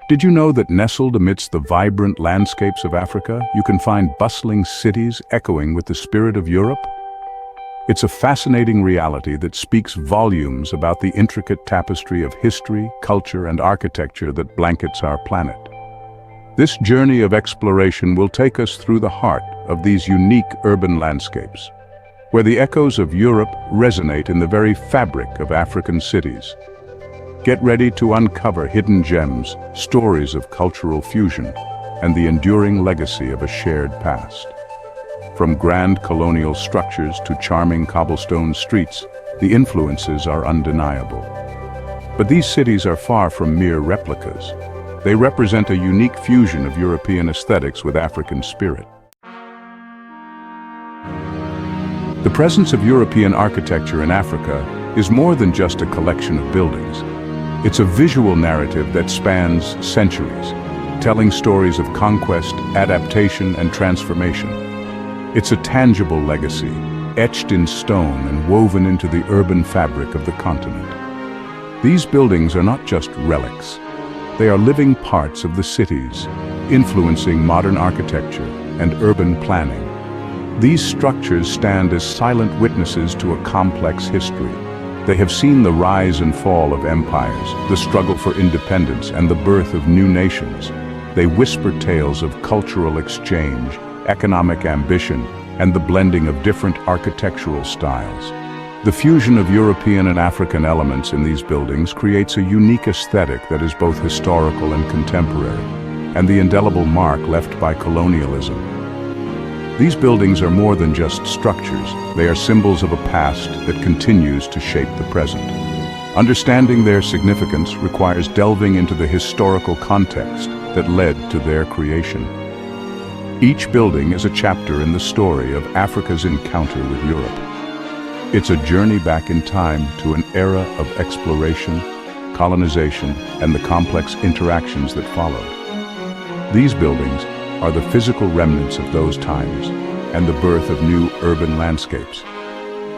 Did you know that nestled amidst the vibrant landscapes of Africa, you can find bustling cities echoing with the spirit of Europe? It's a fascinating reality that speaks volumes about the intricate tapestry of history, culture, and architecture that blankets our planet. This journey of exploration will take us through the heart of these unique urban landscapes, where the echoes of Europe resonate in the very fabric of African cities. Get ready to uncover hidden gems, stories of cultural fusion, and the enduring legacy of a shared past. From grand colonial structures to charming cobblestone streets, the influences are undeniable. But these cities are far from mere replicas. They represent a unique fusion of European aesthetics with African spirit. The presence of European architecture in Africa is more than just a collection of buildings. It's a visual narrative that spans centuries, telling stories of conquest, adaptation, and transformation. It's a tangible legacy, etched in stone and woven into the urban fabric of the continent. These buildings are not just relics. They are living parts of the cities, influencing modern architecture and urban planning. These structures stand as silent witnesses to a complex history. They have seen the rise and fall of empires, the struggle for independence, and the birth of new nations. They whisper tales of cultural exchange, economic ambition, and the blending of different architectural styles. The fusion of European and African elements in these buildings creates a unique aesthetic that is both historical and contemporary, and the indelible mark left by colonialism. These buildings are more than just structures. They are symbols of a past that continues to shape the present. Understanding their significance requires delving into the historical context that led to their creation. Each building is a chapter in the story of Africa's encounter with Europe. It's a journey back in time to an era of exploration, colonization, and the complex interactions that followed. These buildings are the physical remnants of those times and the birth of new urban landscapes.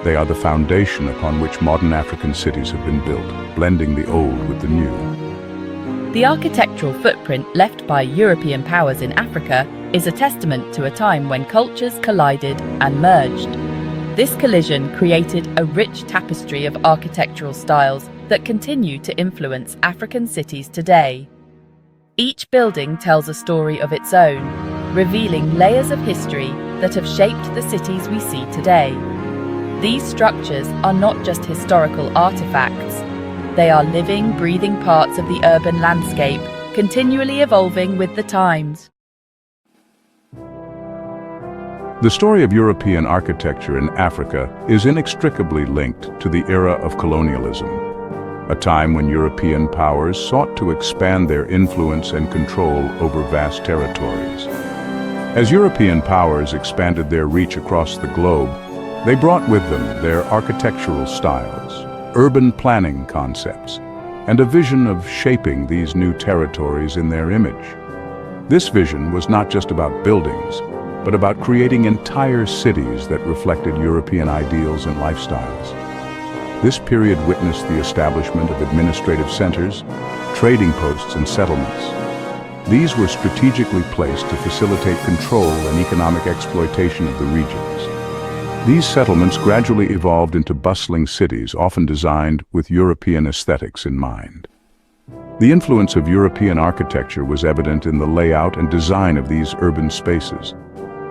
They are the foundation upon which modern African cities have been built, blending the old with the new. The architectural footprint left by European powers in Africa is a testament to a time when cultures collided and merged. This collision created a rich tapestry of architectural styles that continue to influence African cities today. Each building tells a story of its own, revealing layers of history that have shaped the cities we see today. These structures are not just historical artifacts. They are living, breathing parts of the urban landscape, continually evolving with the times. The story of European architecture in Africa is inextricably linked to the era of colonialism, a time when European powers sought to expand their influence and control over vast territories. As European powers expanded their reach across the globe, they brought with them their architectural styles, urban planning concepts, and a vision of shaping these new territories in their image. This vision was not just about buildings, but about creating entire cities that reflected European ideals and lifestyles. This period witnessed the establishment of administrative centers, trading posts, and settlements. These were strategically placed to facilitate control and economic exploitation of the regions. These settlements gradually evolved into bustling cities, often designed with European aesthetics in mind. The influence of European architecture was evident in the layout and design of these urban spaces.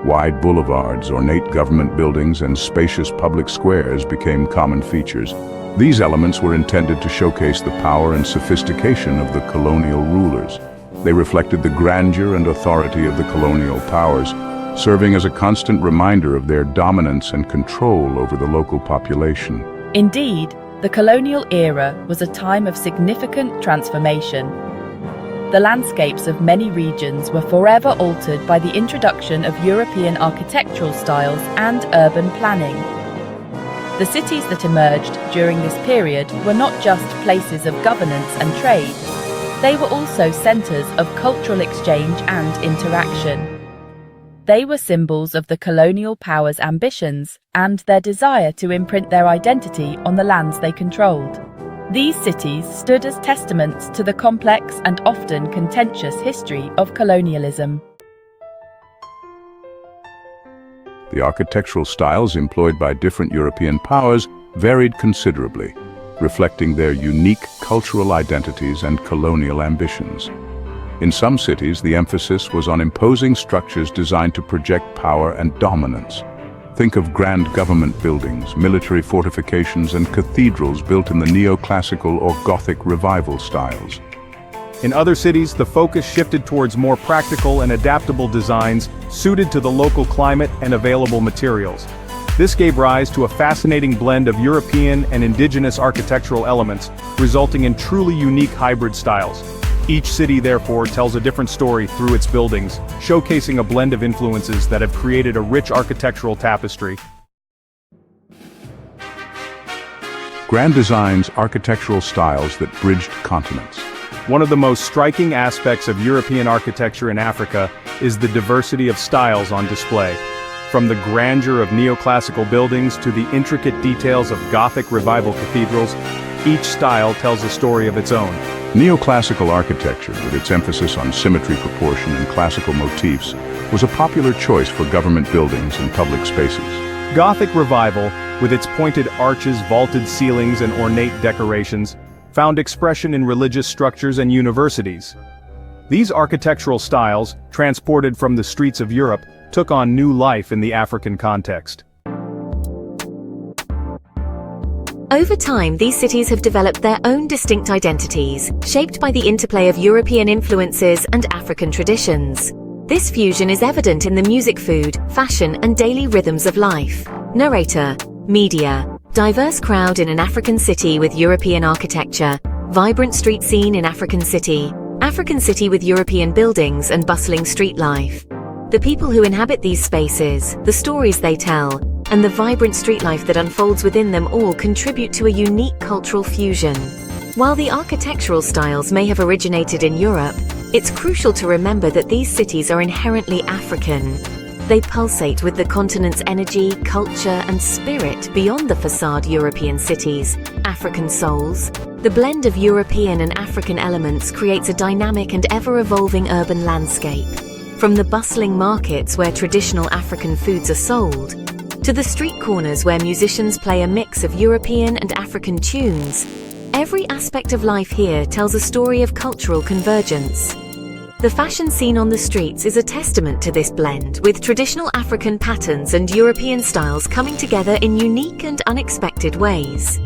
Wide boulevards, ornate government buildings, and spacious public squares became common features. These elements were intended to showcase the power and sophistication of the colonial rulers. They reflected the grandeur and authority of the colonial powers, serving as a constant reminder of their dominance and control over the local population. Indeed, the colonial era was a time of significant transformation. The landscapes of many regions were forever altered by the introduction of European architectural styles and urban planning. The cities that emerged during this period were not just places of governance and trade. They were also centers of cultural exchange and interaction. They were symbols of the colonial powers' ambitions and their desire to imprint their identity on the lands they controlled. These cities stood as testaments to the complex and often contentious history of colonialism. The architectural styles employed by different European powers varied considerably, reflecting their unique cultural identities and colonial ambitions. In some cities, the emphasis was on imposing structures designed to project power and dominance. Think of grand government buildings, military fortifications, and cathedrals built in the neoclassical or Gothic revival styles. In other cities, the focus shifted towards more practical and adaptable designs suited to the local climate and available materials. This gave rise to a fascinating blend of European and indigenous architectural elements, resulting in truly unique hybrid styles. Each city, therefore, tells a different story through its buildings, showcasing a blend of influences that have created a rich architectural tapestry. Grand designs, architectural styles that bridged continents. One of the most striking aspects of European architecture in Africa is the diversity of styles on display. From the grandeur of neoclassical buildings to the intricate details of Gothic revival cathedrals, each style tells a story of its own. Neoclassical architecture, with its emphasis on symmetry, proportion, and classical motifs, was a popular choice for government buildings and public spaces. Gothic revival, with its pointed arches, vaulted ceilings, and ornate decorations, found expression in religious structures and universities. These architectural styles, transported from the streets of Europe, took on new life in the African context. Over time, these cities have developed their own distinct identities, shaped by the interplay of European influences and African traditions. This fusion is evident in the music, food, fashion, and daily rhythms of life. Narrator, media, diverse crowd in an African city with European architecture, vibrant street scene in African city with European buildings and bustling street life. The people who inhabit these spaces, the stories they tell, and the vibrant street life that unfolds within them all contribute to a unique cultural fusion. While the architectural styles may have originated in Europe, it's crucial to remember that these cities are inherently African. They pulsate with the continent's energy, culture, and spirit beyond the facade European cities, African souls. The blend of European and African elements creates a dynamic and ever-evolving urban landscape. From the bustling markets where traditional African foods are sold, to the street corners where musicians play a mix of European and African tunes, every aspect of life here tells a story of cultural convergence. The fashion scene on the streets is a testament to this blend, with traditional African patterns and European styles coming together in unique and unexpected ways.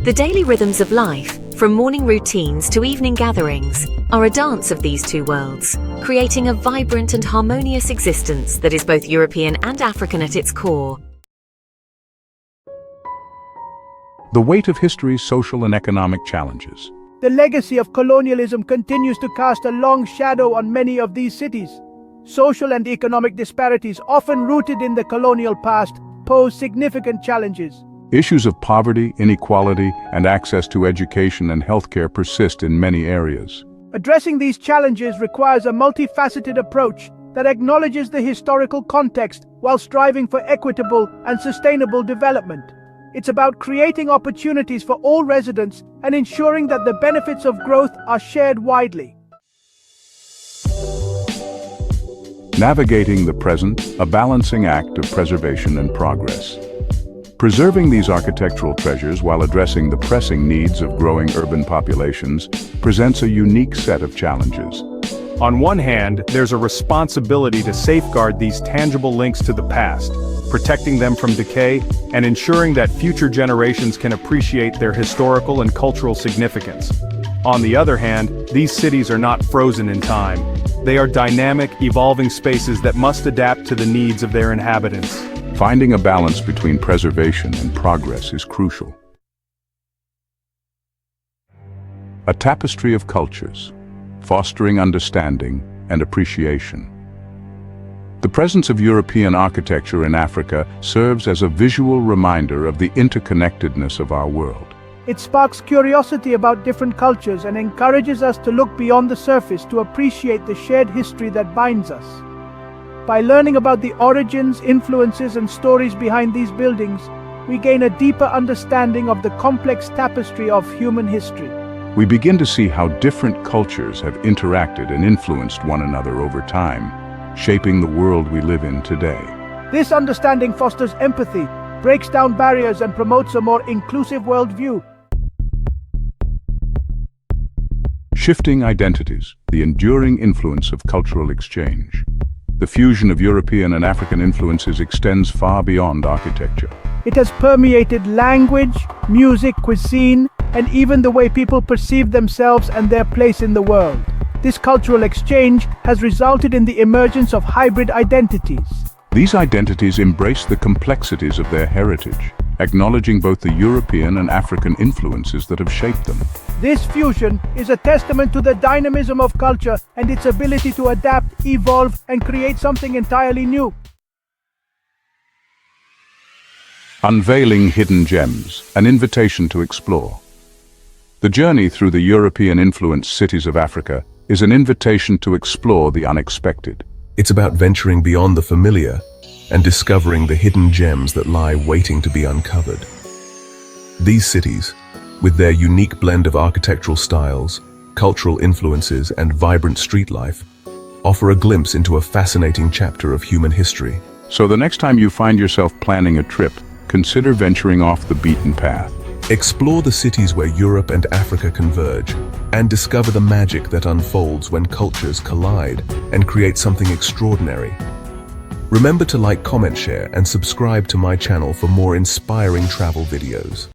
The daily rhythms of life, from morning routines to evening gatherings, are a dance of these two worlds, creating a vibrant and harmonious existence that is both European and African at its core. The weight of history's social and economic challenges. The legacy of colonialism continues to cast a long shadow on many of these cities. Social and economic disparities, often rooted in the colonial past, pose significant challenges. Issues of poverty, inequality, and access to education and healthcare persist in many areas. Addressing these challenges requires a multifaceted approach that acknowledges the historical context while striving for equitable and sustainable development. It's about creating opportunities for all residents and ensuring that the benefits of growth are shared widely. Navigating the present, a balancing act of preservation and progress. Preserving these architectural treasures while addressing the pressing needs of growing urban populations presents a unique set of challenges. On one hand, there's a responsibility to safeguard these tangible links to the past, protecting them from decay and ensuring that future generations can appreciate their historical and cultural significance. On the other hand, these cities are not frozen in time. They are dynamic, evolving spaces that must adapt to the needs of their inhabitants. Finding a balance between preservation and progress is crucial. A tapestry of cultures, fostering understanding and appreciation. The presence of European architecture in Africa serves as a visual reminder of the interconnectedness of our world. It sparks curiosity about different cultures and encourages us to look beyond the surface to appreciate the shared history that binds us. By learning about the origins, influences, and stories behind these buildings, we gain a deeper understanding of the complex tapestry of human history. We begin to see how different cultures have interacted and influenced one another over time, shaping the world we live in today. This understanding fosters empathy, breaks down barriers, and promotes a more inclusive worldview. Shifting identities, the enduring influence of cultural exchange. The fusion of European and African influences extends far beyond architecture. It has permeated language, music, cuisine, and even the way people perceive themselves and their place in the world. This cultural exchange has resulted in the emergence of hybrid identities. These identities embrace the complexities of their heritage, acknowledging both the European and African influences that have shaped them. This fusion is a testament to the dynamism of culture and its ability to adapt, evolve, and create something entirely new. Unveiling hidden gems, an invitation to explore. The journey through the European-influenced cities of Africa is an invitation to explore the unexpected. It's about venturing beyond the familiar and discovering the hidden gems that lie waiting to be uncovered. These cities, with their unique blend of architectural styles, cultural influences, and vibrant street life, offer a glimpse into a fascinating chapter of human history. So the next time you find yourself planning a trip, consider venturing off the beaten path. Explore the cities where Europe and Africa converge, and discover the magic that unfolds when cultures collide and create something extraordinary. Remember to like, comment, share, and subscribe to my channel for more inspiring travel videos.